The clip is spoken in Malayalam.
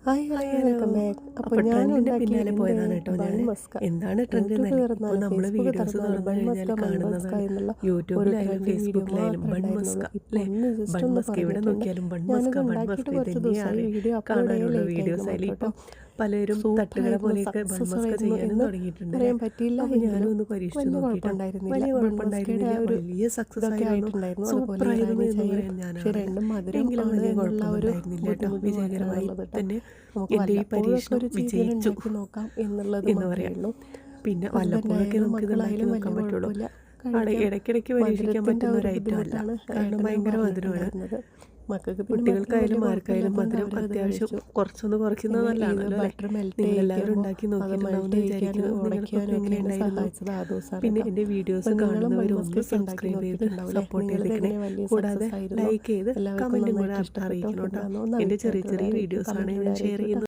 Hi hello hi hello. Welcome back. അപ്പോൾ അപ്പോൾ ഞാൻ ട്രെൻഡിൻ്റെ ഉണ്ടാക്കിയ പിന്നാലെ എൻ്റെ പോയതാണ് കേട്ടോ ബൺ ഞാൻ. മസ്ക. എന്താണ് ട്രെൻഡ് യൂട്യൂബ് എന്നല്ല, ഇപ്പോൾ തുറന്നാലും നമ്മൾ ഫേസ്ബുക്ക് വീഡിയോസ് തുറന്നാലും തുറന്നു ബൺ കഴിഞ്ഞാൽ മസ്ക ബൺ മസ്ക കാണുന്നതാണ്. എന്നുള്ള ഒരു യൂട്യൂബിലായാലും ട്രെൻഡ് വീഡിയോ ഫേസ്ബുക്കിലായാലും മാത്രമേ ബൺ മസ്ക ഉണ്ടായിരുന്നുള്ളൂ. ഇപ്പോൾ അല്ലേ, ഒന്ന് ജസ്റ്റ് ബൺ ഒന്ന് മസ്ക എവിടെ പറഞ്ഞിട്ടുണ്ട്. നോക്കിയാലും ബൺ ഞാനത് മസ്ക ഉണ്ടാക്കിയിട്ട് ഇത് കുറച്ച് ദിവസമായി, തന്നെയാണ് വീഡിയോ അപ്ലോഡ് ചെയ്യാൻ കാണാനുള്ള. ലേറ്റ് ആയിരുന്നു വീഡിയോസായാലും മാത്രം ഇപ്പോൾ കേട്ടോ. പലരും തട്ടുകട സൂപ്പറായിരുന്നു, പോലെയൊക്കെ ബൺ സക്സസ് മസ്ക ആയിരുന്നു ചെയ്യാനും എന്ന് തുടങ്ങിയിട്ടുണ്ട്. പറയാൻ പറ്റിയില്ല. അപ്പോൾ ഞാനും എങ്കിലും ഒന്ന് പരീക്ഷിച്ച് വലിയ നോക്കിയിട്ടോ. കുഴപ്പമുണ്ടായിരുന്നില്ല. വലിയ ബൺ മസ്കയുടെ കുഴപ്പമുണ്ടായിരുന്നില്ല, ആ ഒരു വലിയ സക്സസ് ഇതൊക്കെ ആയിരുന്നു, ആയിട്ടുണ്ടായിരുന്നു. അതുപോലെ സൂപ്പറായിരുന്നു ഇറാനി എന്ന് ചായയും. പറയാൻ പക്ഷേ ഞാനാണ്. രണ്ടും മധുരം എങ്കിലും ആണ് വലിയ എന്നുള്ള ഒരു കുഴപ്പമുണ്ടായിരുന്നില്ല കേട്ടോ. ബുദ്ധിമുട്ട് വിജയകരമായി മാത്രമാണുള്ളത് കേട്ടോ. തന്നെ നമുക്ക് എൻ്റെ ഈ വല്ലപ്പോഴൊക്കെ പരീക്ഷണം ഒരു ചിക്കൻ വിജയിച്ചു ഉണ്ടാക്കി നോക്കാം എന്നുള്ളത് എന്ന് മാത്രമേ പറയാം. ഉള്ളൂ. പിന്നെ വല്ലപ്പോഴൊക്കെ ഹസ്ബൻഡായാലും നമുക്ക് ഇതുണ്ടാക്കി മക്കളായാലും നോക്കാൻ വലിയ പറ്റുള്ളൂ. കുഴപ്പമില്ല, അവിടെ കഴിക്കാം. ഇടയ്ക്കിടയ്ക്ക് പരീക്ഷിക്കാൻ മധുരത്തിൻ്റെ ആ പറ്റുന്ന ഒരു ഒരു ഐറ്റം അല്ല, ബുദ്ധിമുട്ടാണ് കാരണം ഏട്ടനും ഭയങ്കര മധുരമാണ്. പറഞ്ഞിട്ടുണ്ടായിരുന്നത്. മക്കൾക്ക് പിന്നെ മധുരം കുട്ടികൾക്കായാലും വലിയ ആർക്കായാലും മധുരം കുഴപ്പമില്ലാത്തതുകൊണ്ട് അവരത് അത്യാവശ്യം കഴിച്ചു. കുറച്ചൊന്ന് കുറയ്ക്കുന്നത് പിന്നെ നല്ലതാണല്ലോ ഇത് അല്ലേ. ബട്ടർ മെൽറ്റ് നിങ്ങളെല്ലാവരും ചെയ്യിക്കുമ്പോൾ ഉണ്ടാക്കി അത് നോക്കിയിട്ടുണ്ടാവും മെൽറ്റ് എന്ന് ചെയ്യിക്കാനും വിചാരിക്കുന്നു. നിങ്ങൾക്കൊക്കെ ഉടയ്ക്കാനും ഒക്കെ എന്നെ എങ്ങനെയുണ്ടായിരുന്നു? സഹായിച്ചത് ആ ദിവസമാണ് പിന്നെ കേട്ടോ. എൻ്റെ വീഡിയോസ് അപ്പോൾ നിങ്ങളും കാണുന്നവർ ബൺ ഒന്ന് മസ്കയൊക്കെ ഉണ്ടാക്കി സബ്സ്ക്രൈബ് ചെയ്ത് നോക്കിയിട്ടുണ്ടാവില്ലേ? സപ്പോർട്ട് നിങ്ങളിത് ചെയ്തേക്കണേ. എങ്ങനെ വലിയ കൂടാതെ സക്സസ് ആയിരുന്നോ? ലൈക്ക് ചെയ്ത് എല്ലാവർക്കും കമൻറ്റും കൂടെ നന്നായിട്ട് ഇഷ്ടപ്പെട്ടോ അറിയിക്കണം കേട്ടോ. എന്താണെന്ന് ഒന്ന് എൻ്റെ ചെറിയ അഭിപ്രായത്തോടെ ചെറിയ അറിയിക്കും, വീഡിയോസാണ് കമൻറ്റിലൂടെ ഞാൻ ഷെയർ അറിയിക്കും കേട്ടോ. ചെയ്യുന്നത്.